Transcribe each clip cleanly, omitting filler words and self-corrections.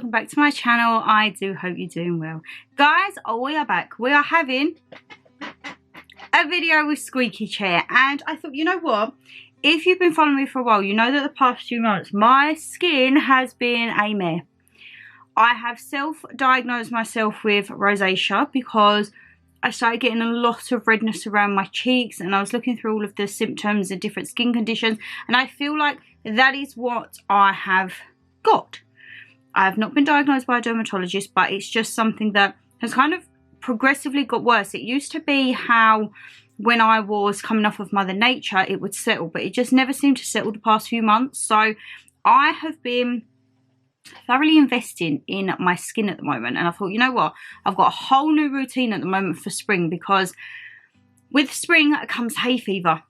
welcome back to my channel. I do hope you're doing well. Guys, we are back. We are having a video with Squeaky Chair, and I thought, you know what? If you've been following me for a while, you know that the past few months my skin has been a mess. I have self-diagnosed myself with rosacea because I started getting a lot of redness around my cheeks, and I was looking through all of the symptoms and different skin conditions, and I feel like that is what I have got. I have not been diagnosed by a dermatologist, but it's just something that has kind of progressively got worse. It used to be how when I was coming off of Mother Nature it would settle, but it just never seemed to settle the past few months. So I have been thoroughly investing in my skin at the moment, and I thought, you know what, I've got a whole new routine at the moment for spring, because with spring comes hay fever.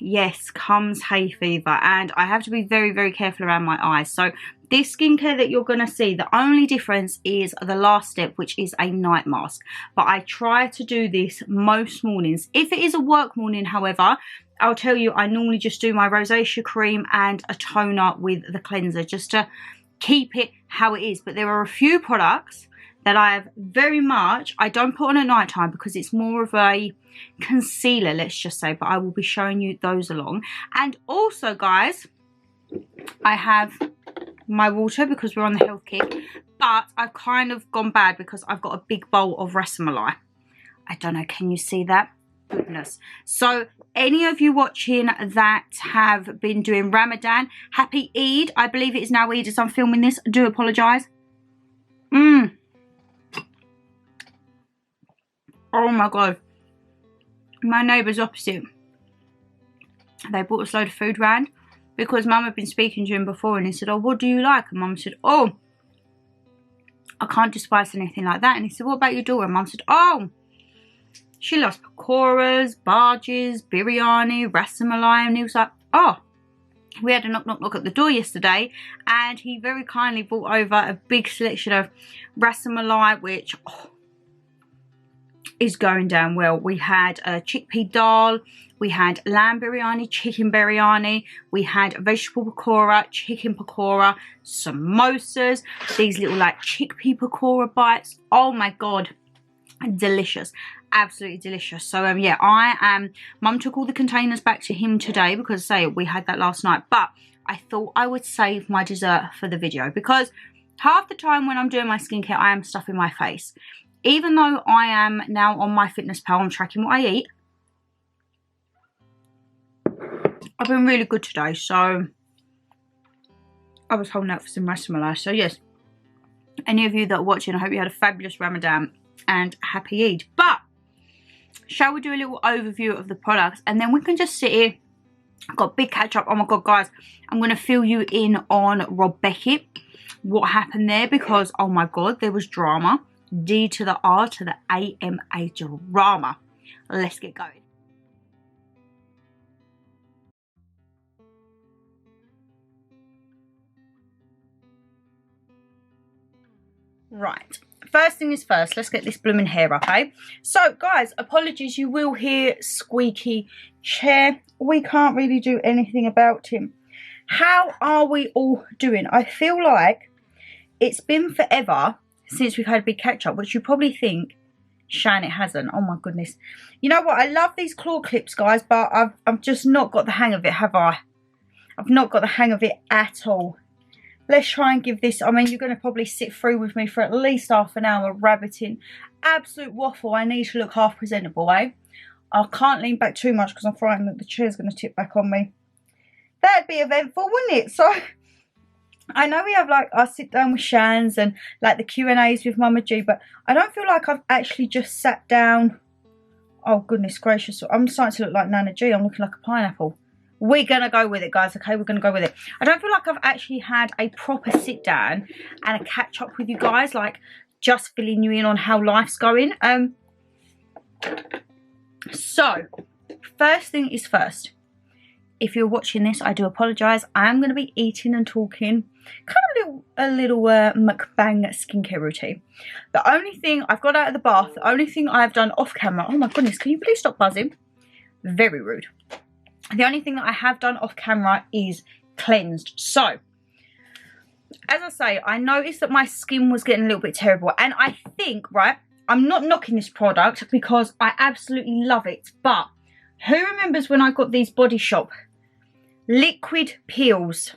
Yes, comes hay fever, and I have to be very, very careful around my eyes. So this skincare that you're going to see, the only difference is the last step, which is a night mask. But I try to do this most mornings. If it is a work morning, however, I'll tell you, I normally just do my rosacea cream and a toner with the cleanser, just to keep it how it is. But there are a few products that I have I don't put on at night time because it's more of a concealer, let's just say, but I will be showing you those along. And also, guys, I have my water because we're on the health kick, but I've kind of gone bad because I've got a big bowl of Rosacea. I don't know, can you see that? Goodness. So any of you watching that have been doing Ramadan, happy Eid. I believe it is now Eid as I'm filming this. I do apologise. Oh my god. My neighbours opposite, they brought us a load of food round because Mum had been speaking to him before, and he said, oh, what do you like? And Mum said, oh, I can't despise anything like that. And he said, what about your daughter? And Mum said, oh, she loves pakoras, barges, biryani, rasamalai. And he was like, oh, we had a knock knock knock at the door yesterday, and he very kindly brought over a big selection of rasamalai, which is going down well. We had a chickpea dal, we had lamb biryani, chicken biryani, we had vegetable pakora, chicken pakora, samosas, these little like chickpea pakora bites. Oh my god, delicious, absolutely delicious. So yeah, Mum took all the containers back to him today because, say, we had that last night, but I thought I would save my dessert for the video because half the time when I'm doing my skincare I am stuffing my face. Even though I am now on MyFitnessPal, I'm tracking what I eat. I've been really good today, so I was holding out for some rasamalai. So yes, any of you that are watching, I hope you had a fabulous Ramadan and happy Eid. But shall we do a little overview of the products, and then we can just sit here. I've got a big catch up. Oh my god, guys, I'm going to fill you in on Rob Beckett, what happened there, because oh my god, there was drama. D to the R to the AMA drama. Let's get going. Right, first thing is first, let's get this blooming hair up, eh? So guys, apologies, you will hear Squeaky Chair. We can't really do anything about him. How are we all doing? I feel like it's been forever since we've had a big catch up, which you probably think, Shan, it hasn't. Oh my goodness. You know what? I love these claw clips, guys, but I've just not got the hang of it, have I? I've not got the hang of it at all. Let's try and give this, I mean, you're going to probably sit through with me for at least half an hour rabbiting. Absolute waffle. I need to look half presentable, eh? I can't lean back too much because I'm frightened that the chair's going to tip back on me. That'd be eventful, wouldn't it? So I know we have like our sit down with Shans and like the Q&As with Mama G, but I don't feel like I've actually just sat down. Oh goodness gracious, I'm starting to look like Nana G. I'm looking like a pineapple. We're gonna go with it, guys, okay? We're gonna go with it. I don't feel like I've actually had a proper sit down and a catch up with you guys, like just filling you in on how life's going. So first thing is first. If you're watching this, I do apologise. I am going to be eating and talking, kind of a little mukbang skincare routine. The only thing I've got out of the bath, the only thing I've done off camera, oh my goodness, can you please stop buzzing? Very rude. The only thing that I have done off camera is cleansed. So as I say, I noticed that my skin was getting a little bit terrible. And I think, right, I'm not knocking this product because I absolutely love it. But who remembers when I got these Body Shop liquid peels?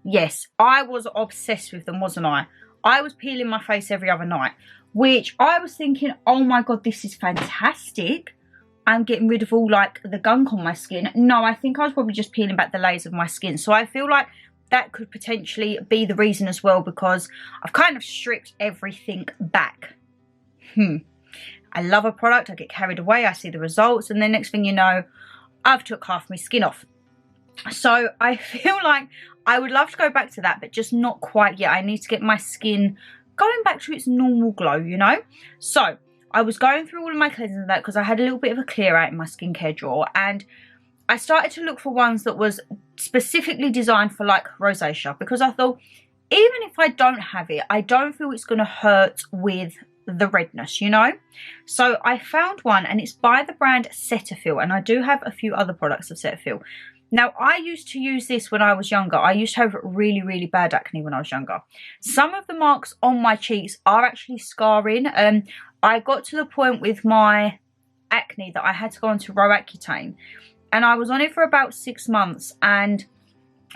Yes, I was obsessed with them, wasn't I? I was peeling my face every other night, which I was thinking, oh my God, this is fantastic. I'm getting rid of all like the gunk on my skin. No, I think I was probably just peeling back the layers of my skin. So I feel like that could potentially be the reason as well, because I've kind of stripped everything back. I love a product, I get carried away, I see the results, and then next thing you know, I've took half my skin off. So I feel like I would love to go back to that, but just not quite yet. I need to get my skin going back to its normal glow, you know? So I was going through all of my cleansing and that because I had a little bit of a clear out in my skincare drawer, and I started to look for ones that was specifically designed for like rosacea, because I thought, even if I don't have it, I don't feel it's going to hurt with the redness, you know? So I found one, and it's by the brand Cetaphil, and I do have a few other products of Cetaphil. Now, I used to use this when I was younger. I used to have really, really bad acne when I was younger. Some of the marks on my cheeks are actually scarring. I got to the point with my acne that I had to go on to Roaccutane, and I was on it for about 6 months, and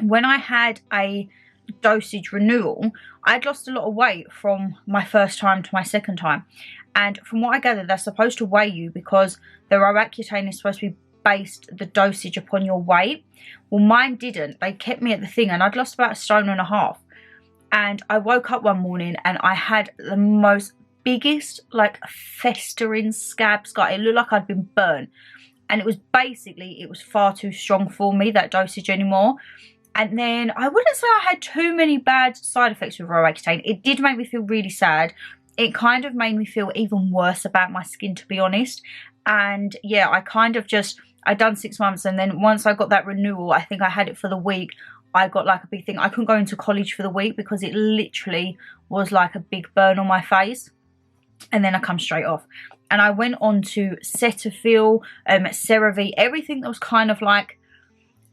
when I had a dosage renewal, I'd lost a lot of weight from my first time to my second time. And from what I gathered, they're supposed to weigh you because the Roaccutane is supposed to be based the dosage upon your weight. Well, mine didn't. They kept me at the thing, and I'd lost about 1.5 stone. And I woke up one morning and I had the most biggest like festering scab scar. It looked like I'd been burnt, and it was basically, it was far too strong for me, that dosage anymore. And then I wouldn't say I had too many bad side effects with Roaccutane. It did make me feel really sad. It kind of made me feel even worse about my skin, to be honest. And yeah, I kind of just, I'd done 6 months, and then once I got that renewal, I think I had it for the week. I got like a big thing. I couldn't go into college for the week because it literally was like a big burn on my face. And then I come straight off. And I went on to Cetaphil, CeraVe, everything that was kind of like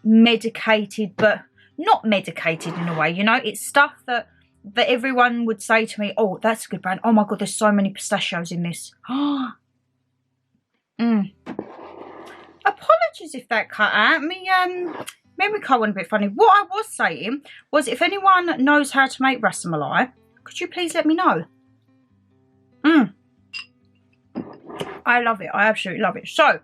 medicated, but not medicated in a way, you know? It's stuff that everyone would say to me, oh, that's a good brand. Oh my God, there's so many pistachios in this. Apologies if that cut out. Memory card went a bit funny. What I was saying was, if anyone knows how to make ras malai, could you please let me know? I love it. I absolutely love it. So,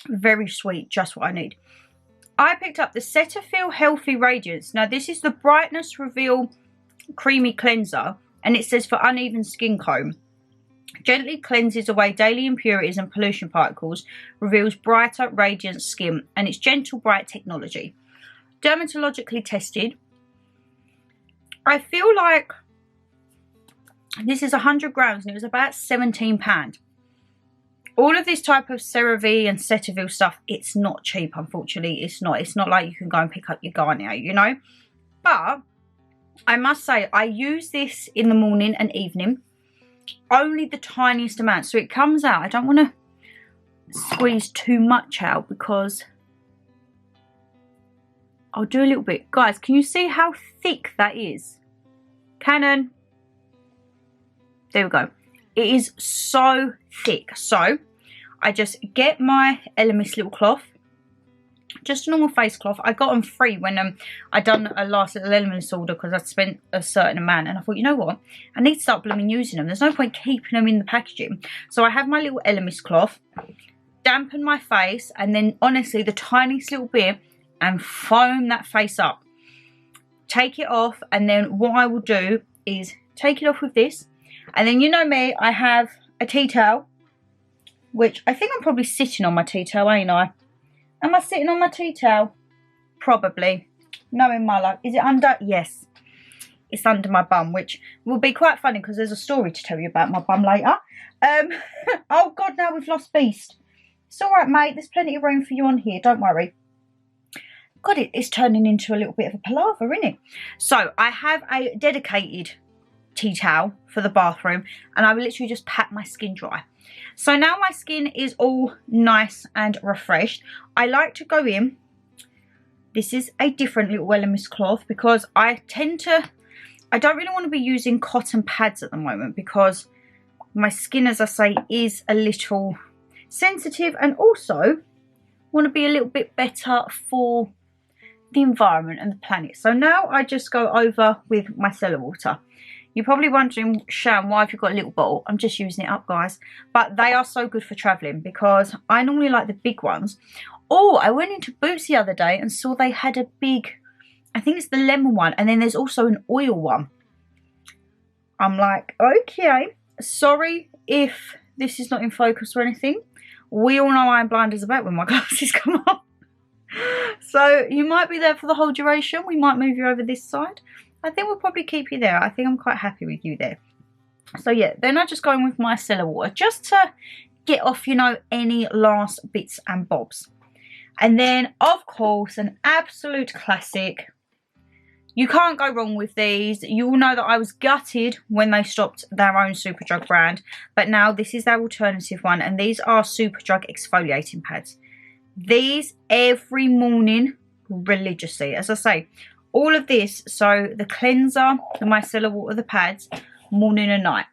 very sweet, just what I need. I picked up the Cetaphil Healthy Radiance. Now, this is the Brightness Reveal Creamy Cleanser, and it says for uneven skin comb. Gently cleanses away daily impurities and pollution particles, reveals brighter, radiant skin, and it's gentle bright technology. Dermatologically tested. I feel like this is 100 grams, and it was about £17. All of this type of CeraVe and Cetaphil stuff, it's not cheap, unfortunately. It's not. It's not like you can go and pick up your Garnier, you know. But I must say, I use this in the morning and evening. Only the tiniest amount. So it comes out. I don't want to squeeze too much out because I'll do a little bit. Guys, can you see how thick that is? Canon. There we go. It is so thick. So I just get my Elemis little cloth, just a normal face cloth. I got them free when I done a last little Elemis order because I'd spent a certain amount, and I thought, you know what, I need to start blooming using them. There's no point keeping them in the packaging. So I have my little Elemis cloth, dampen my face, and then honestly the tiniest little bit, and foam that face up. Take it off, and then what I will do is take it off with this. And then, you know me, I have a tea towel, which I think I'm probably sitting on my tea towel, ain't I? Am I sitting on my tea towel? Probably. Knowing my luck. Is it under? Yes. It's under my bum, which will be quite funny because there's a story to tell you about my bum later. Oh, God, now we've lost Beast. It's all right, mate. There's plenty of room for you on here. Don't worry. God, it's turning into a little bit of a palaver, isn't it? So, I have a dedicated tea towel for the bathroom, and I will literally just pat my skin dry. So now my skin is all nice and refreshed. I like to go in This is a different little Elemis cloth because I don't really want to be using cotton pads at the moment because my skin, as I say, is a little sensitive, and also want to be a little bit better for the environment and the planet. So now I just go over with my micellar water. You're probably wondering, Shan, why have you got a little bottle? I'm just using it up, guys. But they are so good for travelling because I normally like the big ones. Oh, I went into Boots the other day and saw they had a big, I think it's the lemon one, and then there's also an oil one. I'm like, okay, sorry if this is not in focus or anything. We all know I'm blind as a bat when my glasses come off. So you might be there for the whole duration. We might move you over this side. I think we'll probably keep you there. I think I'm quite happy with you there. So yeah, then I just go in with my micellar water just to get off, you know, any last bits and bobs. And then, of course, an absolute classic. You can't go wrong with these. You all know that I was gutted when they stopped their own Superdrug brand. But now this is their alternative one. And these are Superdrug exfoliating pads. These every morning religiously. As I say, all of this, so the cleanser, the micellar water, the pads, morning and night.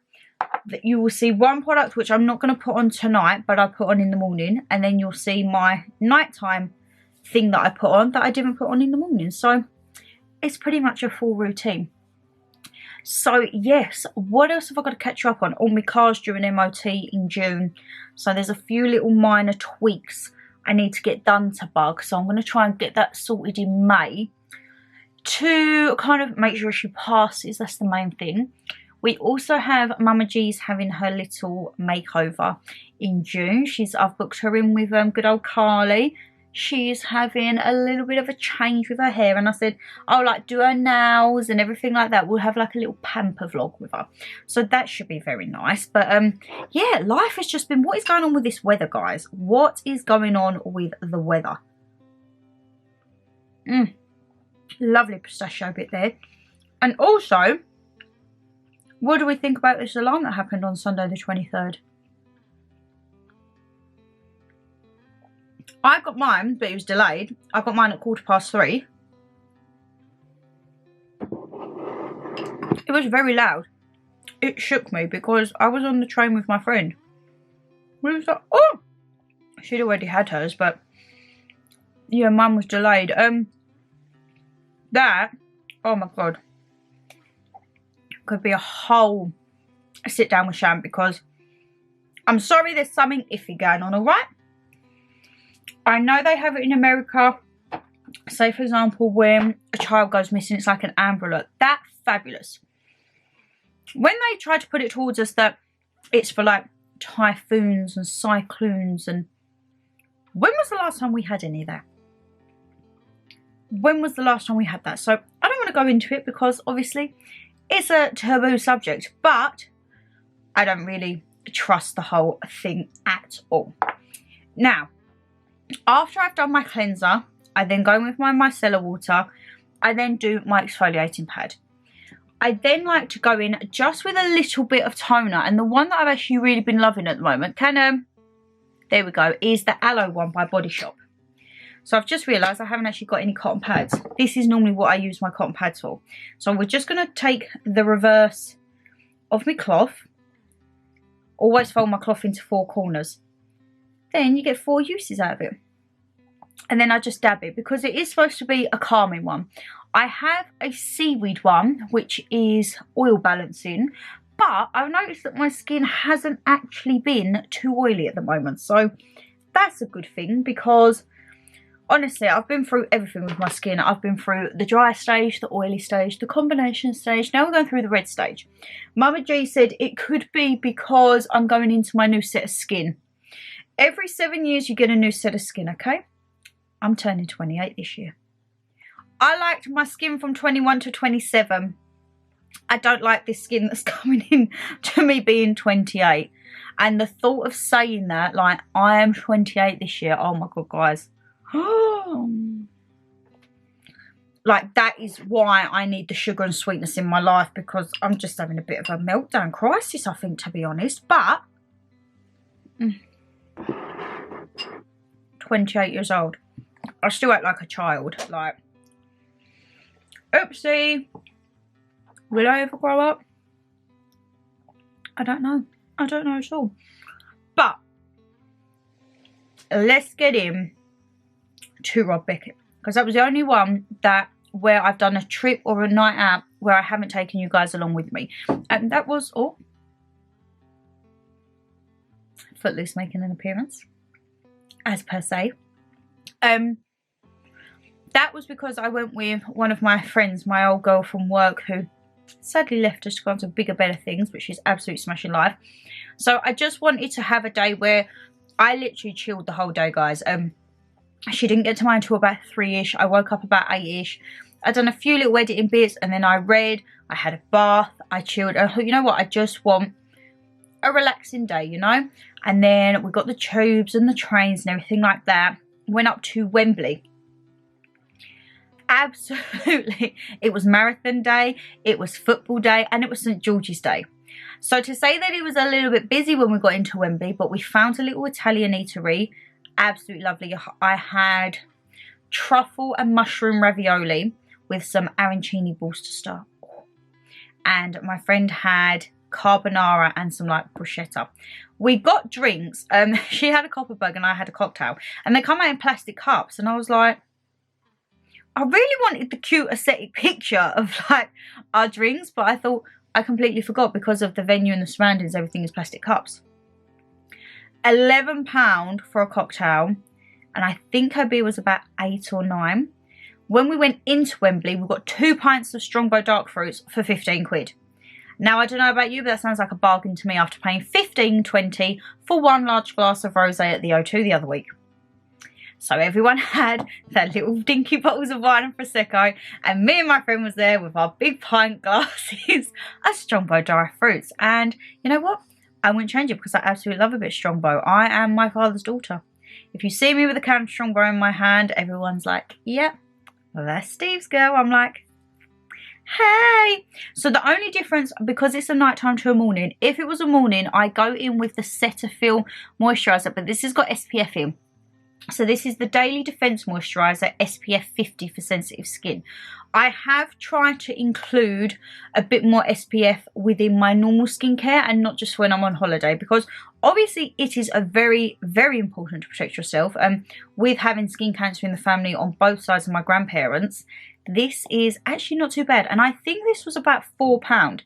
You will see one product which I'm not going to put on tonight, but I put on in the morning. And then you'll see my nighttime thing that I put on that I didn't put on in the morning. So it's pretty much a full routine. So yes, what else have I got to catch up on? All my cars due an MOT in June. So there's a few little minor tweaks I need to get done to Bug. So I'm going to try and get that sorted in May to kind of make sure she passes. That's the main thing. We also have Mama G's having her little makeover in June. I've booked her in with good old Carly. She's having a little bit of a change with her hair, and I said, oh, like, do her nails and everything like that. We'll have like a little pamper vlog with her, so that should be very nice. But yeah, life has just been, what is going on with this weather, guys? What is going on with the weather? Lovely pistachio bit there. And also, what do we think about this alarm that happened on Sunday the 23rd? I got mine, but it was delayed. I got mine at 3:15. It was very loud. It shook me because I was on the train with my friend. We was like, oh! She'd already had hers, but yeah, mine was delayed. That, oh my god, could be a whole sit down with Shan because I'm sorry, there's something iffy going on, alright? I know they have it in America. Say, for example, when a child goes missing, it's like an Amber Alert. That's fabulous. When they try to put it towards us that it's for like typhoons and cyclones, and when was the last time we had any of that? When was the last time we had that? So I don't want to go into it because obviously it's a taboo subject, but I don't really trust the whole thing at all. Now, after I've done my cleanser, I then go in with my micellar water. I then do my exfoliating pad. I then like to go in just with a little bit of toner. And the one that I've actually really been loving at the moment, there we go, is the Aloe one by Body Shop. So I've just realised I haven't actually got any cotton pads. This is normally what I use my cotton pads for. So we're just going to take the reverse of my cloth. Always fold my cloth into 4 corners. Then you get 4 uses out of it. And then I just dab it because it is supposed to be a calming one. I have a seaweed one, which is oil balancing. But I've noticed that my skin hasn't actually been too oily at the moment. So that's a good thing because honestly, I've been through everything with my skin. I've been through the dry stage, the oily stage, the combination stage. Now we're going through the red stage. Mama G said it could be because I'm going into my new set of skin. Every 7 years you get a new set of skin, okay? I'm turning 28 this year. I liked my skin from 21 to 27. I don't like this skin that's coming in to me being 28. And the thought of saying that, like, I am 28 this year. Oh my god, guys. Like, that is why I need the sugar and sweetness in my life, because I'm just having a bit of a meltdown crisis, I think, to be honest. But 28 years old. I still act like a child. Like, oopsie. Will I ever grow up? I don't know. I don't know at all. But let's get in to Rob Beckett, because that was the only one that where I've done a trip or a night out where I haven't taken you guys along with me. And that was Footloose making an appearance, as per se. That was because I went with one of my friends, my old girl from work, who sadly left us to go on to bigger, better things, but she's absolutely smashing life. So I just wanted to have a day where I literally chilled the whole day, guys. She didn't get to mine until about 3-ish. I woke up about 8-ish. I'd done a few little editing bits, and then I read. I had a bath. I chilled. I thought, you know what? I just want a relaxing day, you know? And then we got the tubes and the trains and everything like that. Went up to Wembley. Absolutely. It was marathon day. It was football day. And it was St. George's Day. So to say that it was a little bit busy when we got into Wembley, but we found a little Italian eatery. Absolutely lovely. I had truffle and mushroom ravioli with some arancini balls to start. And my friend had carbonara and some like bruschetta. We got drinks. She had a copperbug and I had a cocktail. And they come out in plastic cups. And I was like, I really wanted the cute aesthetic picture of like our drinks. But I thought I completely forgot because of the venue and the surroundings. Everything is plastic cups. £11 for a cocktail, and I think her beer was about 8 or 9. When we went into Wembley, we got 2 pints of Strongbow dark fruits for 15 quid. Now, I don't know about you, but that sounds like a bargain to me after paying 15.20 for one large glass of rosé at the O2 the other week. So everyone had their little dinky bottles of wine and Prosecco, and me and my friend was there with our big pint glasses of Strongbow dry fruits. And you know what? I wouldn't change it because I absolutely love a bit of Strongbow. I am my father's daughter. If you see me with a can of Strongbow in my hand, everyone's like, yep, well, that's Steve's girl. I'm like, hey. So the only difference, because it's a nighttime to a morning, if it was a morning, I go in with the Cetaphil moisturiser, but this has got SPF in. So this is the Daily Defense Moisturiser, SPF 50 for sensitive skin. I have tried to include a bit more SPF within my normal skincare and not just when I'm on holiday, because obviously it is a very, very important to protect yourself. With having skin cancer in the family on both sides of my grandparents, this is actually not too bad. And I think this was about £4,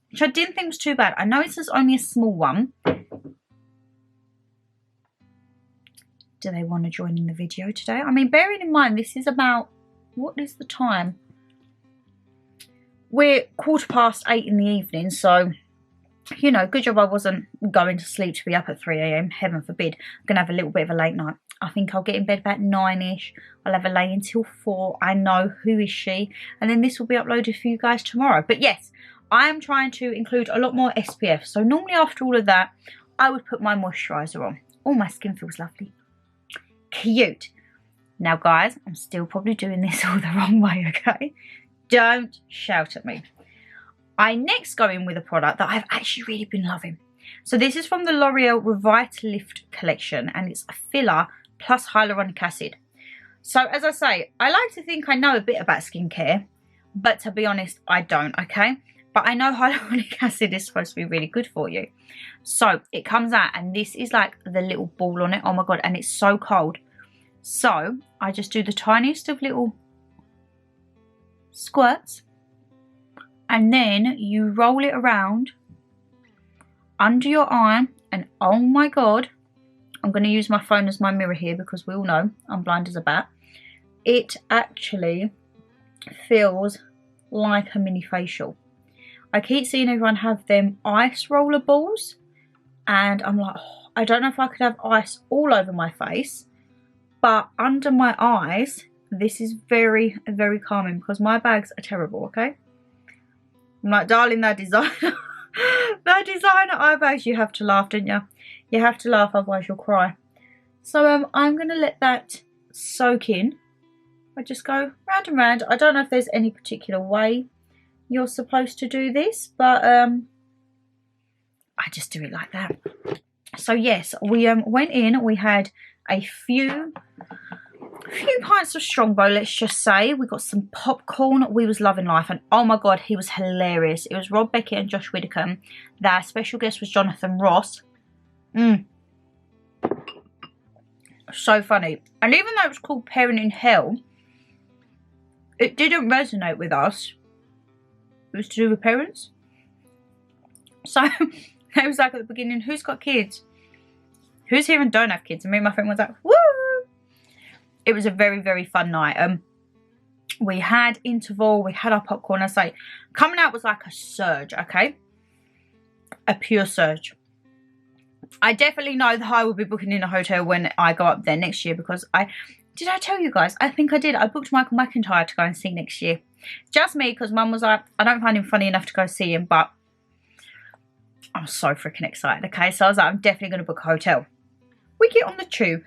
which I didn't think was too bad. I know it's only a small one. Do they want to join in the video today? I mean, bearing in mind, this is about, what is the time? We're 8:15 in the evening, so, you know, good job I wasn't going to sleep to be up at 3 AM, heaven forbid. I'm going to have a little bit of a late night. I think I'll get in bed about 9-ish. I'll have a lay until 4. I know, who is she? And then this will be uploaded for you guys tomorrow. But yes, I am trying to include a lot more SPF. So normally after all of that, I would put my moisturiser on. Oh, my skin feels lovely. Cute. Now guys, I'm still probably doing this all the wrong way, okay? Don't shout at me. I next go in with a product that I've actually really been loving. So this is from the L'Oreal Revitalift collection, and it's a filler plus hyaluronic acid. So as I say, I like to think I know a bit about skincare, but to be honest, I don't, okay? But I know hyaluronic acid is supposed to be really good for you. So it comes out, and this is like the little ball on it. Oh my God, and it's so cold. So I just do the tiniest of little squirts, and then you roll it around under your eye, and oh my God, I'm going to use my phone as my mirror here because we all know I'm blind as a bat. It actually feels like a mini facial. I keep seeing everyone have them ice roller balls, and I'm like, oh, I don't know if I could have ice all over my face, but under my eyes, this is very, very calming because my bags are terrible, okay? I'm like, darling, that designer, that designer eye bags, you have to laugh, don't you? You have to laugh, otherwise you'll cry. So I'm going to let that soak in. I just go round and round. I don't know if there's any particular way you're supposed to do this, but I just do it like that. So yes, we went in, we had a few a few pints of Strongbow, let's just say. We got some popcorn. We was loving life. And oh my God, he was hilarious. It was Rob Beckett and Josh Widdicombe. Their special guest was Jonathan Ross. So funny. And even though it was called Parent in Hell, it didn't resonate with us. It was to do with parents. So it was like at the beginning, who's got kids? Who's here and don't have kids? And me and my friend was like, woo! It was a very, very fun night. We had interval, we had our popcorn. I say, coming out was like a surge, okay? A pure surge. I definitely know that I will be booking in a hotel when I go up there next year, because did I tell you guys? I think I did. I booked Michael McIntyre to go and see next year. Just me, because Mum was like, I don't find him funny enough to go see him, but I'm so freaking excited, okay? So I was like, I'm definitely going to book a hotel. We get on the tube.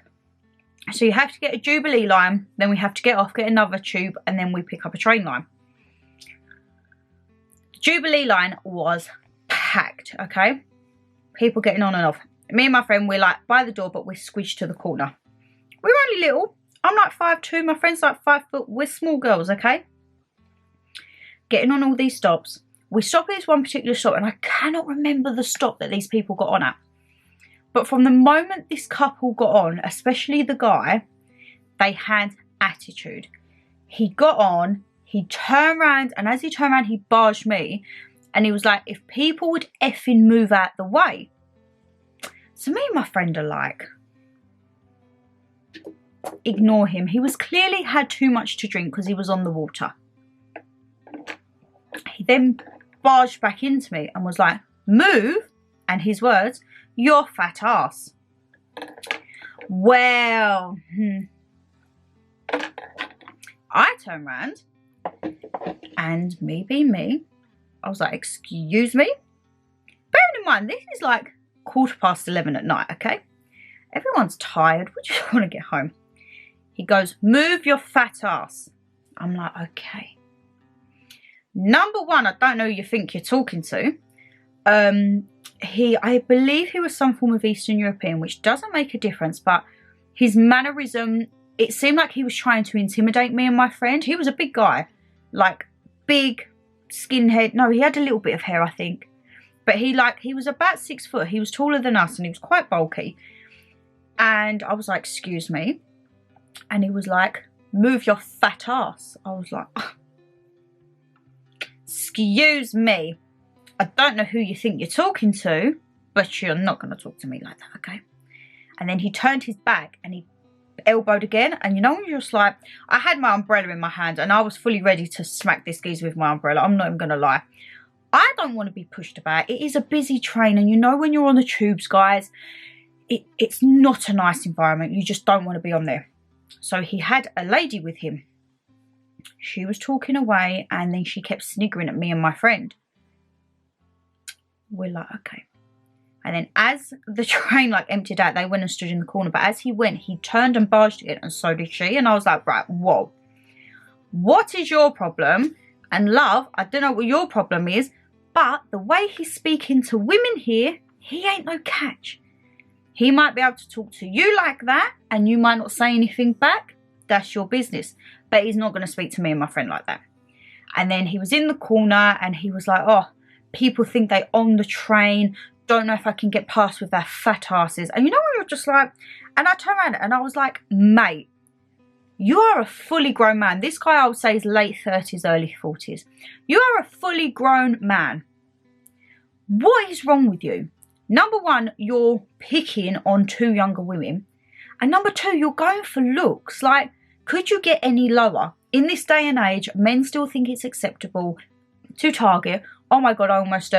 So you have to get a Jubilee line, then we have to get off, get another tube, and then we pick up a train line. The Jubilee line was packed, okay? People getting on and off. Me and my friend, we're like by the door, but we're squished to the corner. We're only little. I'm like 5'2", my friend's like 5 foot. We're small girls, okay? Getting on all these stops. We stop at this one particular stop, and I cannot remember the stop that these people got on at. But from the moment this couple got on, especially the guy, they had attitude. He got on, he turned around, and as he turned around, he barged me. And he was like, if people would effing move out the way. So me and my friend are like, ignore him. He was clearly had too much to drink because he was on the water. He then barged back into me and was like, move, and his words, your fat ass. Well, I turned around, and me being me, I was like, excuse me? Bearing in mind, this is like 11:15 at night, okay? Everyone's tired. We just want to get home. He goes, move your fat ass. I'm like, okay. Number one, I don't know who you think you're talking to. I believe he was some form of Eastern European, which doesn't make a difference, but his mannerism, it seemed like he was trying to intimidate me and my friend. He was a big guy, like big skinhead. No, he had a little bit of hair, I think. But he was about 6 foot. He was taller than us and he was quite bulky. And I was like, excuse me. And he was like, move your fat ass. I was like, excuse me. I don't know who you think you're talking to, but you're not going to talk to me like that, okay? And then he turned his back and he elbowed again. And you know, you're just like, I had my umbrella in my hand and I was fully ready to smack this geezer with my umbrella. I'm not even going to lie. I don't want to be pushed about. It is a busy train, and you know when you're on the tubes, guys, it's not a nice environment. You just don't want to be on there. So he had a lady with him. She was talking away, and then she kept sniggering at me and my friend. We're like, okay. And then as the train like emptied out, they went and stood in the corner. But as he went, he turned and barged it, and so did she. And I was like, right, whoa. What is your problem? And love, I don't know what your problem is, but the way he's speaking to women here, he ain't no catch. He might be able to talk to you like that, and you might not say anything back. That's your business. But he's not going to speak to me and my friend like that. And then he was in the corner, and he was like, oh, people think they own the train. Don't know if I can get past with their fat asses. And you know when you're just like, and I turned around and I was like, mate, you are a fully grown man. This guy, I would say, is late 30s, early 40s. You are a fully grown man. What is wrong with you? Number one, you're picking on 2 younger women. And number 2, you're going for looks. Like, could you get any lower? In this day and age, men still think it's acceptable to target. Oh my God, I almost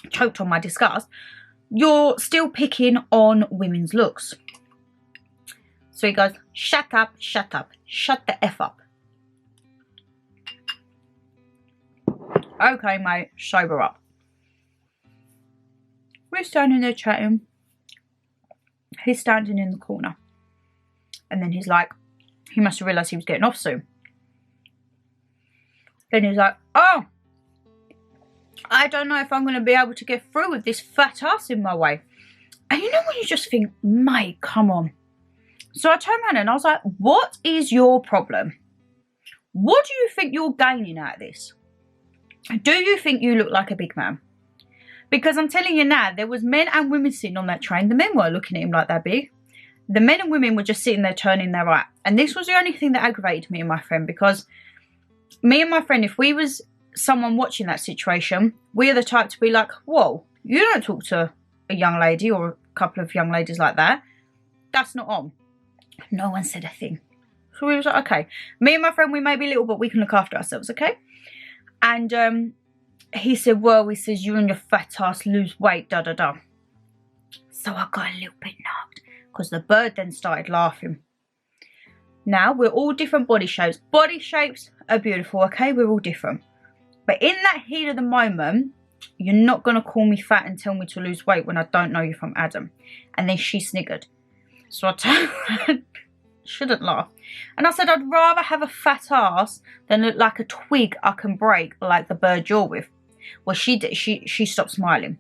choked on my disgust. You're still picking on women's looks. So he goes, shut up, shut up, shut the F up. Okay, mate, sober up. We're standing there chatting. He's standing in the corner. And then he's like, he must have realised he was getting off soon. Then he's like, oh, I don't know if I'm going to be able to get through with this fat ass in my way. And you know when you just think, mate, come on. So I turned around and I was like, what is your problem? What do you think you're gaining out of this? Do you think you look like a big man? Because I'm telling you now, there was men and women sitting on that train. The men weren't looking at him like that big. The men and women were just sitting there turning their eye. And this was the only thing that aggravated me and my friend, because me and my friend, if we was someone watching that situation, we are the type to be like, whoa, you don't talk to a young lady or a couple of young ladies like that. That's not on. No one said a thing. So we was like, okay. Me and my friend, we may be little, but we can look after ourselves, okay? And he said, well, he says, you and your fat ass lose weight, da da da. So I got a little bit knocked, because the bird then started laughing. Now, we're all different body shapes. Body shapes are beautiful, okay? We're all different. But in that heat of the moment, you're not going to call me fat and tell me to lose weight when I don't know you from Adam. And then she sniggered. So I turned around, shouldn't laugh. And I said, I'd rather have a fat ass than look like a twig I can break like the bird you're with. Well, she did. She stopped smiling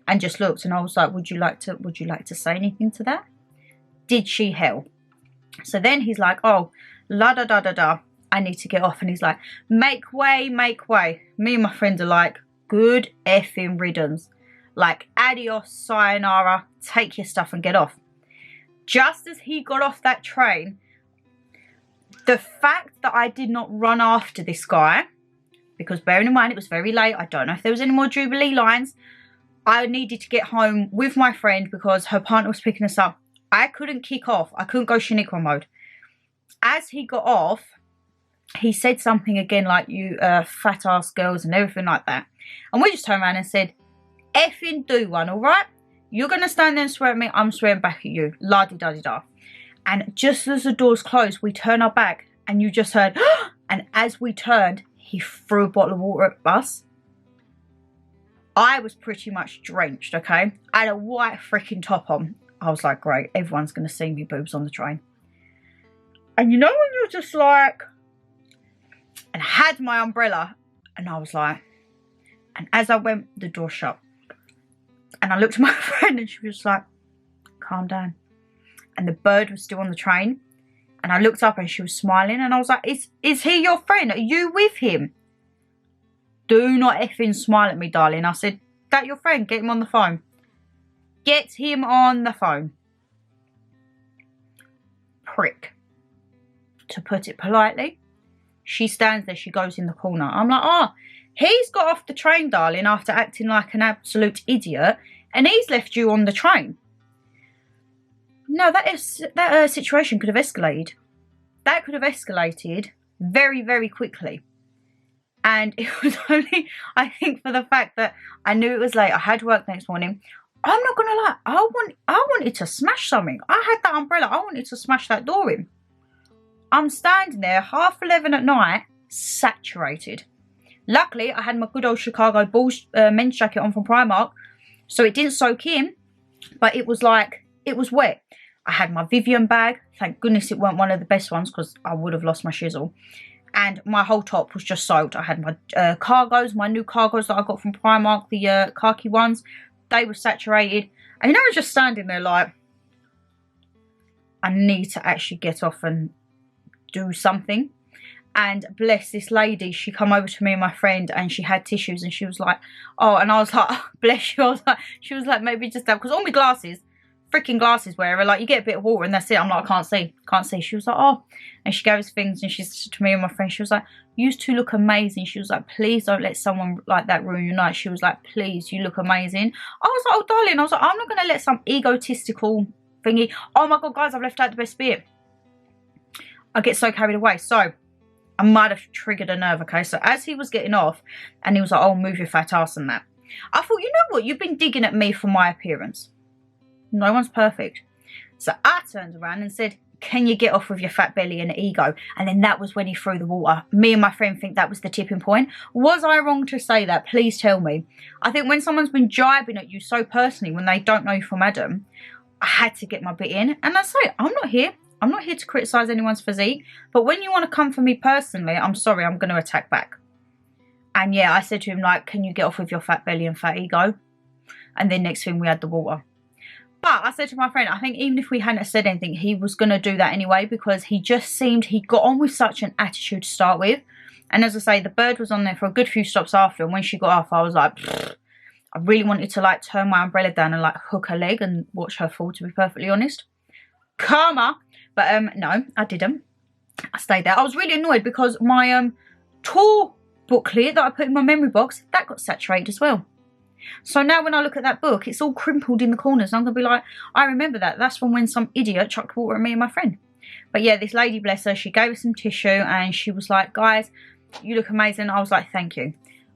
and just looked. And I was like, would you like to say anything to that? Did she hell? So then he's like, oh, la da da da da. I need to get off. And he's like, make way, make way. Me and my friend are like, good effing riddance. Like, adios, sayonara, take your stuff and get off. Just as he got off that train, the fact that I did not run after this guy, because bearing in mind it was very late, I don't know if there was any more Jubilee lines, I needed to get home with my friend because her partner was picking us up. I couldn't kick off. I couldn't go Shaniqua mode. As he got off, he said something again like, you fat ass girls and everything like that. And we just turned around and said, effing do one, all right? You're going to stand there and swear at me, I'm swearing back at you. La-di-da-di-da. And just as the doors closed, we turned our back and you just heard, and as we turned, he threw a bottle of water at us. I was pretty much drenched, okay? I had a white freaking top on. I was like, great, everyone's going to see me boobs on the train. And you know when you're just like, and I had my umbrella, and I was like, and as I went, the door shut. And I looked at my friend and she was like, calm down. And the bird was still on the train. And I looked up and she was smiling. And I was like, is he your friend? Are you with him? Do not effing smile at me, darling. I said, that your friend? Get him on the phone. Get him on the phone. Prick. To put it politely. She stands there. She goes in the corner. I'm like, oh, he's got off the train, darling, after acting like an absolute idiot. And he's left you on the train. No, that situation could have escalated. That could have escalated very, very quickly. And it was only, I think, for the fact that I knew it was late. I had work next morning. I'm not going to lie. I wanted to smash something. I had that umbrella. I wanted to smash that door in. I'm standing there, 11:30 at night, saturated. Luckily, I had my good old Chicago Bulls men's jacket on from Primark. So it didn't soak in. But it was like, it was wet. I had my Vivian bag. Thank goodness it weren't one of the best ones because I would have lost my shizzle. And my whole top was just soaked. I had my cargos, my new cargos that I got from Primark, the khaki ones. They were saturated. And you know, I was just standing there like, I need to actually get off and do something. And bless this lady, she come over to me and my friend and she had tissues and she was like, oh, and I was like, oh, bless you. I was like, she was like, maybe just that, because all my glasses, freaking glasses wherever, like you get a bit of water and that's it. I'm like, I can't see. She was like, oh, and she gave us things and she said to me and my friend, she was like, you two look amazing. She was like, please don't let someone like that ruin your night. She was like, please, you look amazing. I was like, oh darling, I was like, I'm not going to let some egotistical thingy, oh my God, guys, I've left out the best bit. I get so carried away. So I might have triggered a nerve, okay? So as he was getting off and he was like, oh, move your fat ass and that. I thought, you know what? You've been digging at me for my appearance. No one's perfect. So I turned around and said, can you get off with your fat belly and ego? And then that was when he threw the water. Me and my friend think that was the tipping point. Was I wrong to say that? Please tell me. I think when someone's been jibing at you so personally, when they don't know you from Adam, I had to get my bit in. And I say, I'm not here to criticise anyone's physique. But when you want to come for me personally, I'm sorry, I'm going to attack back. And yeah, I said to him, like, can you get off with your fat belly and fat ego? And then next thing we had the water. But I said to my friend, I think even if we hadn't said anything, he was going to do that anyway, because he just seemed, he got on with such an attitude to start with. And as I say, the bird was on there for a good few stops after, and when she got off, I was like, pfft. I really wanted to like turn my umbrella down and like hook her leg and watch her fall, to be perfectly honest. Karma. But no, I didn't. I stayed there. I was really annoyed because my tour booklet that I put in my memory box, that got saturated as well. So now when I look at that book, it's all crimpled in the corners. And I'm going to be like, I remember that. That's from when some idiot chucked water at me and my friend. But yeah, this lady, bless her, she gave us some tissue and she was like, guys, you look amazing. I was like, thank you.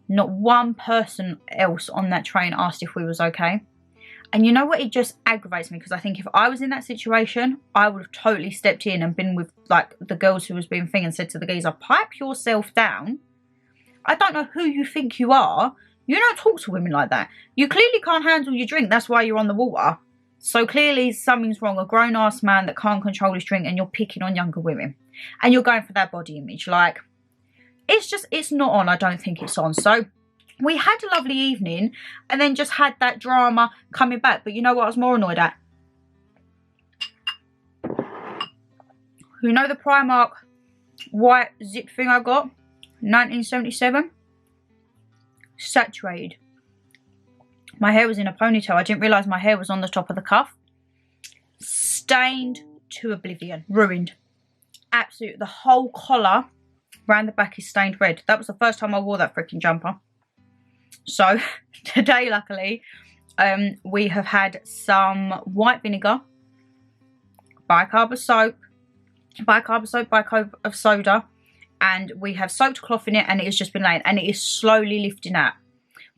Not one person else on that train asked if we was okay. And you know what? It just aggravates me, because I think if I was in that situation, I would have totally stepped in and been with like the girls who was being thing and said to the geezer, pipe yourself down. I don't know who you think you are. You don't talk to women like that. You clearly can't handle your drink. That's why you're on the water. So clearly something's wrong. A grown-ass man that can't control his drink, and you're picking on younger women. And you're going for that body image. Like, it's not on. I don't think it's on. So we had a lovely evening, and then just had that drama coming back. But you know what I was more annoyed at? You know the Primark white zip thing I got? 1977? Saturated. My hair was in a ponytail. I didn't realise my hair was on the top of the cuff. Stained to oblivion. Ruined. Absolute. The whole collar around the back is stained red. That was the first time I wore that freaking jumper. So today, luckily, we have had some white vinegar, bicarb of soda, and we have soaked cloth in it, and it has just been laying, and it is slowly lifting out.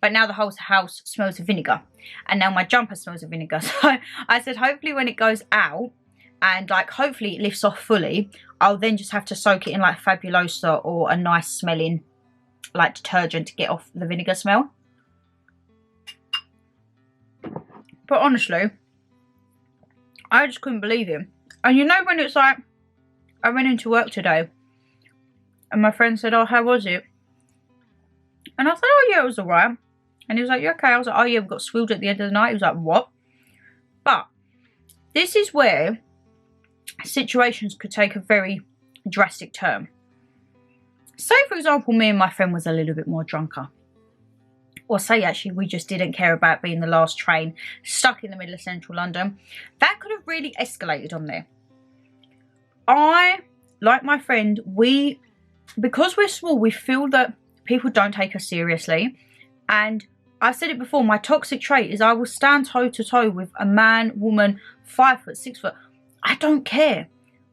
But now the whole house smells of vinegar, and now my jumper smells of vinegar. So I said, hopefully when it goes out, and like hopefully it lifts off fully, I'll then just have to soak it in like Fabulosa or a nice smelling like detergent to get off the vinegar smell. But honestly, I just couldn't believe it. And you know when it's like, I went into work today and my friend said, oh, how was it? And I said, oh yeah, it was alright. And he was like, you okay? I was like, oh yeah, we got swilled at the end of the night. He was like, what? But this is where situations could take a very drastic turn. Say for example, me and my friend was a little bit more drunker. Or say actually we just didn't care about being the last train stuck in the middle of central London. That could have really escalated on there. I, like my friend, because we're small, we feel that people don't take us seriously. And I've said it before, my toxic trait is I will stand toe to toe with a man, woman, 5 foot, 6 foot. I don't care.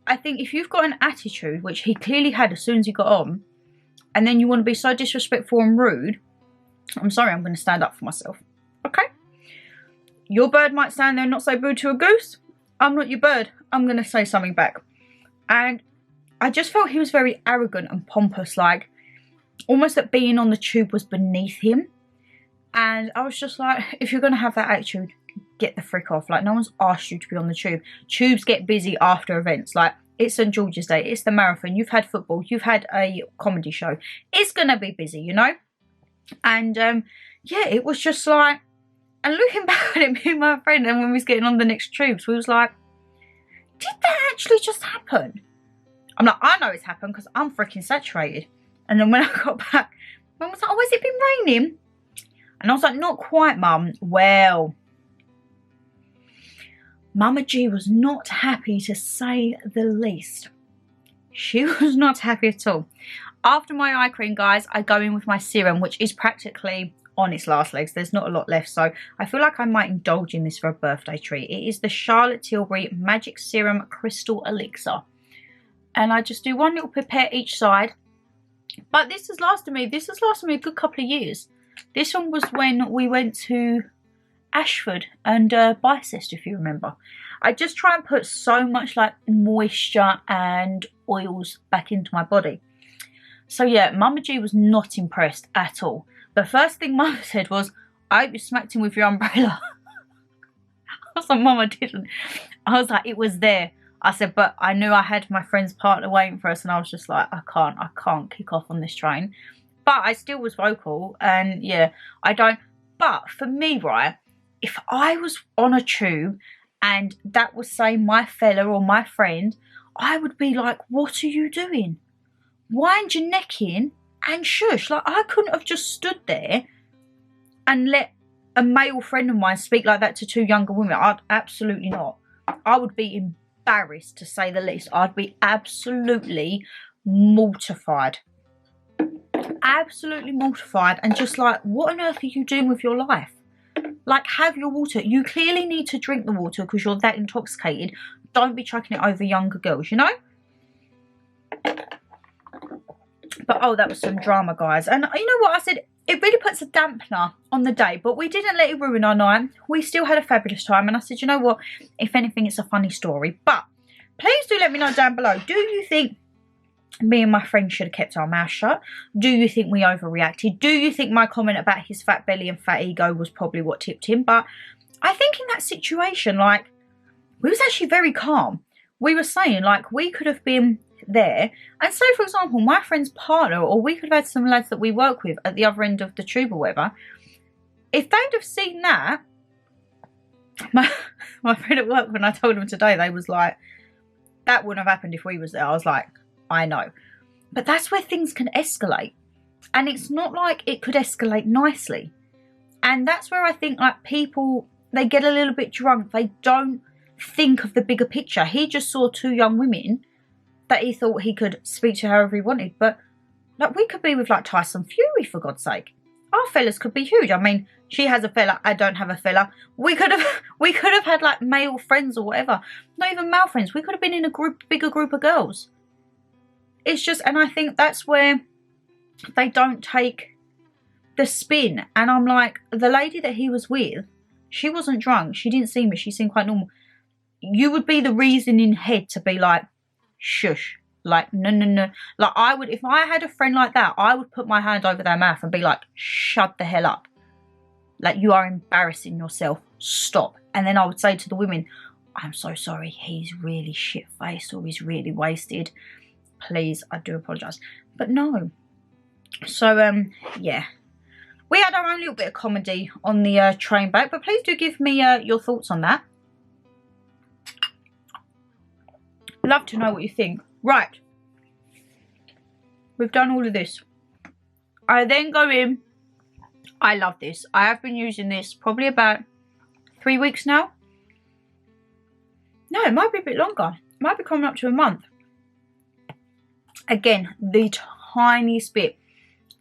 I think if you've got an attitude, which he clearly had as soon as he got on, and then you want to be so disrespectful and rude, I'm sorry, I'm going to stand up for myself. Okay? Your bird might stand there and not say boo to a goose. I'm not your bird. I'm going to say something back. And I just felt he was very arrogant and pompous, like almost that being on the tube was beneath him. And I was just like, if you're going to have that attitude, get the frick off. Like, no one's asked you to be on the tube. Tubes get busy after events. Like, it's St George's Day. It's the marathon. You've had football. You've had a comedy show. It's going to be busy, you know? And, yeah, it was just like, and looking back at it, me and my friend, and when we was getting on the next tubes, we was like, did that actually just happen? I'm like, I know it's happened because I'm freaking saturated. And then when I got back, Mum was like, oh, has it been raining? And I was like, not quite, Mum. Well, Mama G was not happy, to say the least. She was not happy at all. After my eye cream, guys, I go in with my serum, which is practically on its last legs. There's not a lot left, so I feel like I might indulge in this for a birthday treat. It is the Charlotte Tilbury Magic Serum Crystal Elixir. And I just do one little pipette each side. But this has lasted me a good couple of years. This one was when we went to Ashford and Bicester, if you remember. I just try and put so much like moisture and oils back into my body. So yeah, Mama G was not impressed at all. The first thing Mama said was, I hope you smacked him with your umbrella. I was like, Mum, I didn't. I was like, it was there. I said, but I knew I had my friend's partner waiting for us, and I was just like, I can't kick off on this train. But I still was vocal, and yeah, I don't. But for me, right, if I was on a tube and that was, say, my fella or my friend, I would be like, what are you doing? Wind your neck in and shush. Like, I couldn't have just stood there and let a male friend of mine speak like that to two younger women. I'd absolutely not. I would be embarrassed, to say the least. I'd be absolutely mortified. Absolutely mortified, and just like, what on earth are you doing with your life? Like, have your water. You clearly need to drink the water because you're that intoxicated. Don't be chucking it over younger girls, you know? But, oh, that was some drama, guys. And you know what? I said, it really puts a dampener on the day, but we didn't let it ruin our night. We still had a fabulous time. And I said, you know what? If anything, it's a funny story. But please do let me know down below. Do you think me and my friend should have kept our mouth shut? Do you think we overreacted? Do you think my comment about his fat belly and fat ego was probably what tipped him? But I think in that situation, like, we was actually very calm. We were saying, like, we could have been there, and say, for example, my friend's partner, or we could have had some lads that we work with at the other end of the tube or whatever, if they'd have seen that, my friend at work, when I told them today, they was like, that wouldn't have happened if we was there. I was like, I know. But that's where things can escalate, and it's not like it could escalate nicely. And that's where I think, like, people, they get a little bit drunk. They don't think of the bigger picture. He just saw two young women that he thought he could speak to however he wanted. But, like, we could be with, like, Tyson Fury, for God's sake. Our fellas could be huge. I mean, she has a fella, I don't have a fella. We could have had, like, male friends or whatever. Not even male friends. We could have been in a bigger group of girls. It's just, and I think that's where they don't take the spin. And I'm like, the lady that he was with, she wasn't drunk. She didn't seem it. She seemed quite normal. You would be the reasoning head to be like, shush. Like, no, no, no. Like, I would, if I had a friend like that, I would put my hand over their mouth and be like, shut the hell up. Like, you are embarrassing yourself. Stop. And then I would say to the women, I'm so sorry. He's really shit-faced, or he's really wasted. Please, I do apologise. But no. So, yeah. We had our own little bit of comedy on the train back. But please do give me your thoughts on that. Love to know what you think. Right. We've done all of this. I then go in. I love this. I have been using this probably about 3 weeks now. No, it might be a bit longer. It might be coming up to a month. Again, the tiniest bit.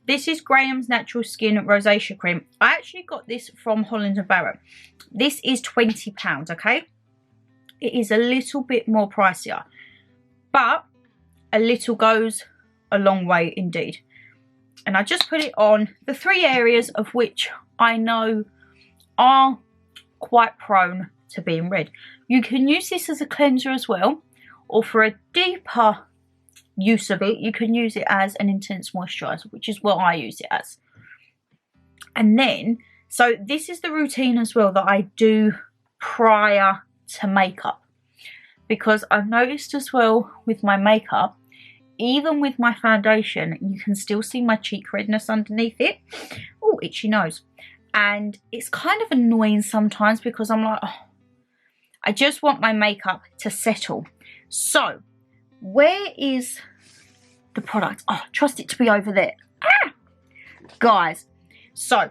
This is Graham's Natural Skin Rosacea Cream. I actually got this from Holland & Barrett. This is £20, okay? It is a little bit more pricier. But a little goes a long way indeed. And I just put it on the 3 areas of which I know are quite prone to being red. You can use this as a cleanser as well, or for a deeper use of it, you can use it as an intense moisturiser, which is what I use it as. And then, so this is the routine as well that I do prior to makeup. Because I've noticed as well with my makeup, even with my foundation, you can still see my cheek redness underneath it. Oh, itchy nose. And it's kind of annoying sometimes because I'm like, oh, I just want my makeup to settle. So, where is the product? Oh, trust it to be over there. Ah! Guys, so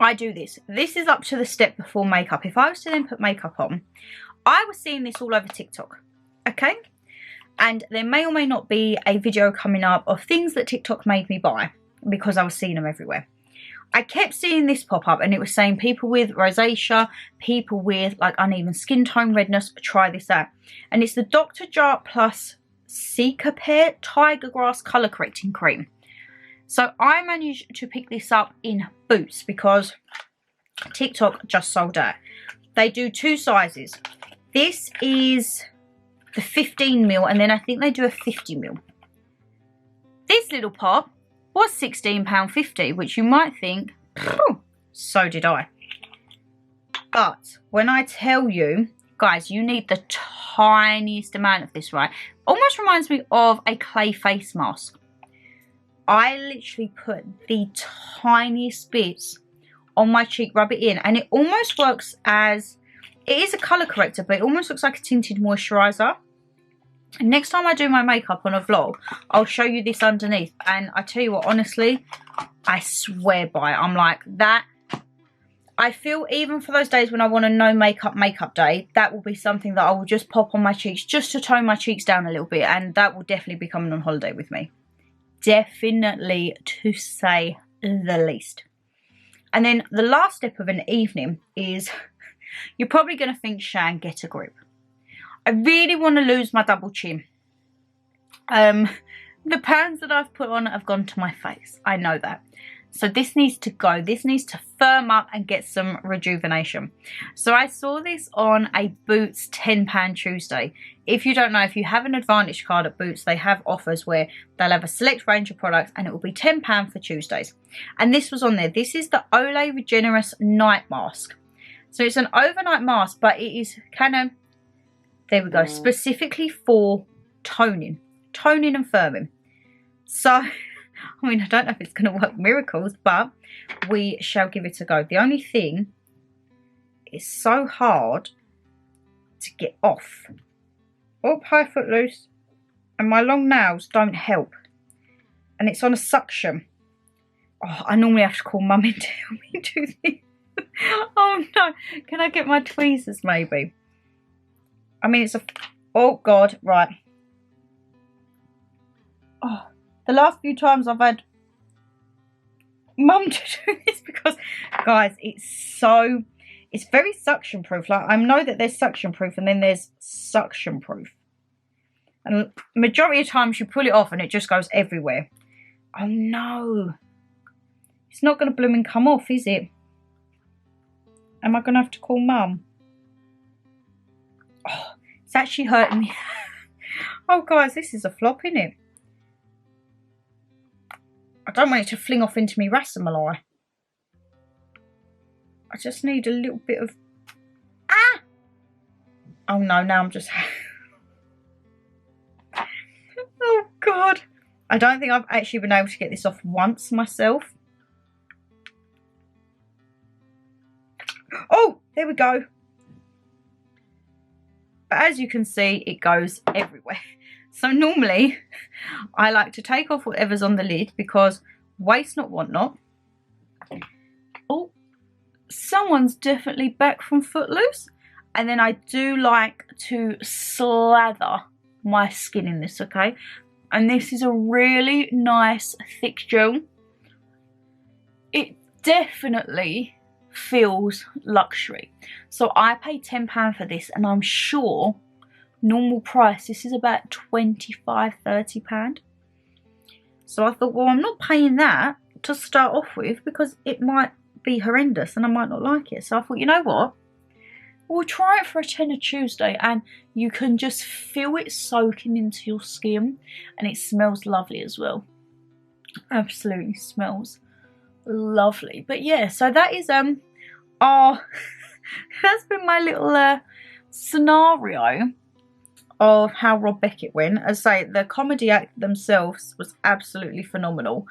I do this. This is up to the step before makeup. If I was to then put makeup on, I was seeing this all over TikTok, okay? And there may or may not be a video coming up of things that TikTok made me buy because I was seeing them everywhere. I kept seeing this pop up and it was saying people with rosacea, people with like uneven skin tone redness, try this out. And it's the Dr. Jart Plus Cicapair Tiger Grass Colour Correcting Cream. So I managed to pick this up in Boots because TikTok just sold out. They do 2 sizes. This is the 15ml, and then I think they do a 50ml. This little pop was £16.50, which you might think, so did I. But when I tell you, guys, you need the tiniest amount of this, right? Almost reminds me of a clay face mask. I literally put the tiniest bits on my cheek, rub it in, and it almost works as It is a colour corrector, but it almost looks like a tinted moisturiser. And next time I do my makeup on a vlog, I'll show you this underneath. And I tell you what, honestly, I swear by it. I'm like, that, I feel even for those days when I want a no makeup day, that will be something that I will just pop on my cheeks just to tone my cheeks down a little bit. And that will definitely be coming on holiday with me. Definitely, to say the least. And then the last step of an evening is, you're probably going to think, Shan, get a grip. I really want to lose my double chin. The pans that I've put on have gone to my face. I know that. So this needs to go. This needs to firm up and get some rejuvenation. So I saw this on a Boots £10 Tuesday. If you don't know, if you have an Advantage card at Boots, they have offers where they'll have a select range of products and it will be £10 for Tuesdays. And this was on there. This is the Olay Regenerous Night Mask. So it's an overnight mask, but it is kind of, there we go, specifically for toning and firming. So, I mean, I don't know if it's going to work miracles, but we shall give it a go. The only thing, it's so hard to get off. Oh, hi Footloose. And my long nails don't help. And it's on a suction. Oh, I normally have to call Mum in to help me do this. Oh no, can I get my tweezers maybe? I mean, it's a, oh God, right. Oh, the last few times I've had Mum to do this because, guys, it's very suction proof. Like, I know that there's suction proof and then there's suction proof. And majority of times you pull it off and it just goes everywhere. Oh no. It's not going to bloom and come off, is it? Am I going to have to call Mum? Oh, it's actually hurting me. Oh, guys, this is a flop, isn't it? I don't want it to fling off into me Rosacea. I just need a little bit of... Ah! Oh, no, now I'm just... Oh, God. I don't think I've actually been able to get this off once myself. Oh, there we go. But as you can see, it goes everywhere. So normally, I like to take off whatever's on the lid because waste not, want not. Oh, someone's definitely back from Footloose. And then I do like to slather my skin in this, okay? And this is a really nice thick gel. It definitely feels luxury. So I paid £10 for this and I'm sure normal price this is about £25–30. So I thought, well, I'm not paying that to start off with because it might be horrendous and I might not like it. So I thought, you know what, we'll try it for a tenner Tuesday and you can just feel it soaking into your skin and it smells lovely as well. Absolutely smells lovely. But yeah, so that is that's been my little scenario of how Rob Beckett went. As I say, the comedy act themselves was absolutely phenomenal.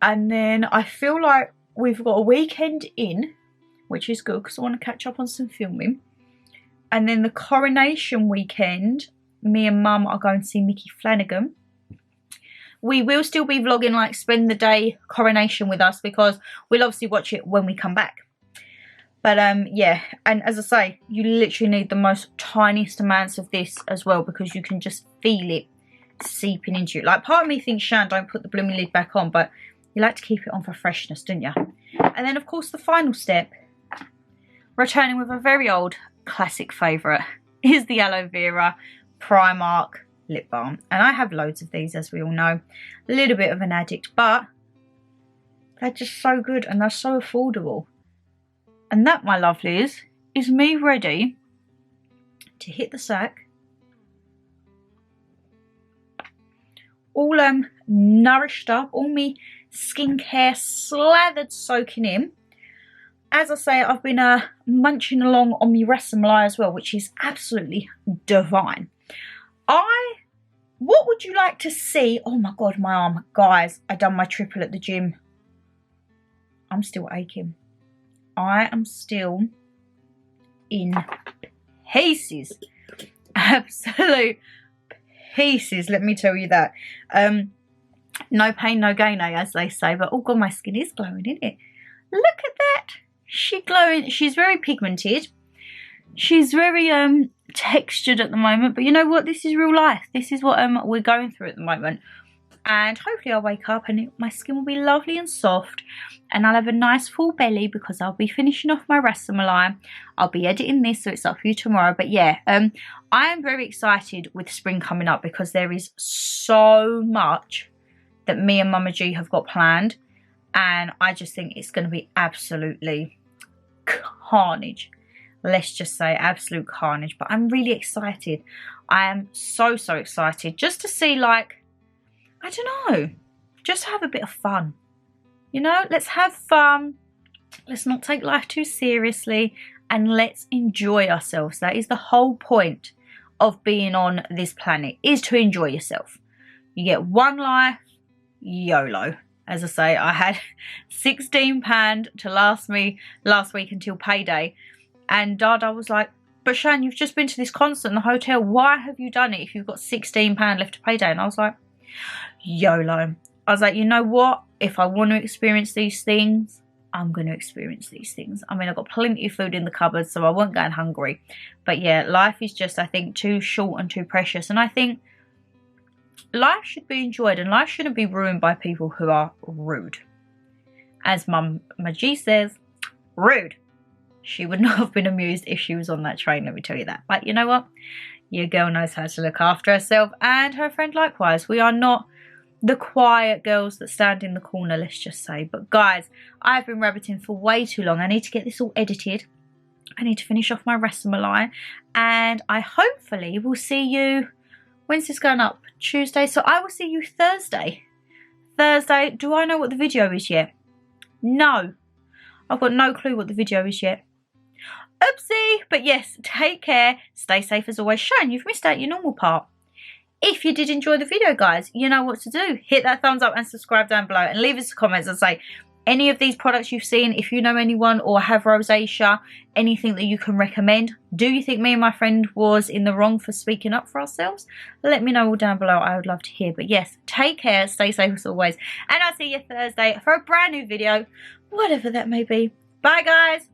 And then I feel like we've got a weekend in, which is good because I want to catch up on some filming. And then the coronation weekend, me and Mum are going to see Mickey Flanagan. We will still be vlogging, like, spend the day coronation with us because we'll obviously watch it when we come back. But yeah, and as I say, you literally need the most tiniest amounts of this as well because you can just feel it seeping into you. Like, part of me thinks, Shan, don't put the blooming lid back on, but you like to keep it on for freshness, don't you? And then, of course, the final step, returning with a very old classic favourite, is the Aloe Vera Primark lip balm. And I have loads of these, as we all know. A little bit of an addict, but they're just so good and they're so affordable. And that, my lovelies, is me ready to hit the sack. All nourished up, all me skincare slathered, soaking in. As I say, I've been munching along on my Rosacea as well, which is absolutely divine. What would you like to see? Oh my God, my arm. Guys, I done my triple at the gym. I'm still aching. I am still in pieces. Absolute pieces, let me tell you that. No pain, no gain, as they say. But oh god, my skin is glowing, isn't it? Look at that. She's glowing. She's very pigmented. She's very textured at the moment. But you know what? This is real life. This is what we're going through at the moment. And hopefully I'll wake up and my skin will be lovely and soft. And I'll have a nice full belly because I'll be finishing off my Rosacea. I'll be editing this, so it's up for you tomorrow. But yeah, I am very excited with spring coming up because there is so much that me and Mama G have got planned, and I just think it's going to be absolutely carnage. Let's just say absolute carnage. But I'm really excited. I am so excited just to see, like, I don't know, just have a bit of fun. You know, let's have fun. Let's not take life too seriously, and let's enjoy ourselves. That is the whole point of being on this planet, is to enjoy yourself. You get one life. YOLO. As I say, I had £16 to last me last week until payday, and Dada was like, but Shan, you've just been to this concert in the hotel, why have you done it if you've got £16 left to payday? And I was like, YOLO. I was like, you know what, if I want to experience these things, I'm going to experience these things. I mean, I've got plenty of food in the cupboard, so I won't go hungry. But yeah, life is just, I think, too short and too precious, and I think life should be enjoyed, and life shouldn't be ruined by people who are rude. As Mama G says, rude. She would not have been amused if she was on that train, let me tell you that. But you know what? Your girl knows how to look after herself, and her friend likewise. We are not the quiet girls that stand in the corner, let's just say. But guys, I've been rabbiting for way too long. I need to get this all edited. I need to finish off my Rosacea, and I hopefully will see you. When's this going up? Tuesday. So I will see you Thursday. Thursday. Do I know what the video is yet? No. I've got no clue what the video is yet. Oopsie. But yes, take care. Stay safe as always. Shan, you've missed out your normal part. If you did enjoy the video, guys, you know what to do. Hit that thumbs up and subscribe down below. And leave us comments and say any of these products you've seen, if you know anyone or have rosacea, anything that you can recommend. Do you think me and my friend was in the wrong for speaking up for ourselves? Let me know all down below. I would love to hear. But yes, take care, stay safe as always, and I'll see you Thursday for a brand new video, whatever that may be. Bye guys.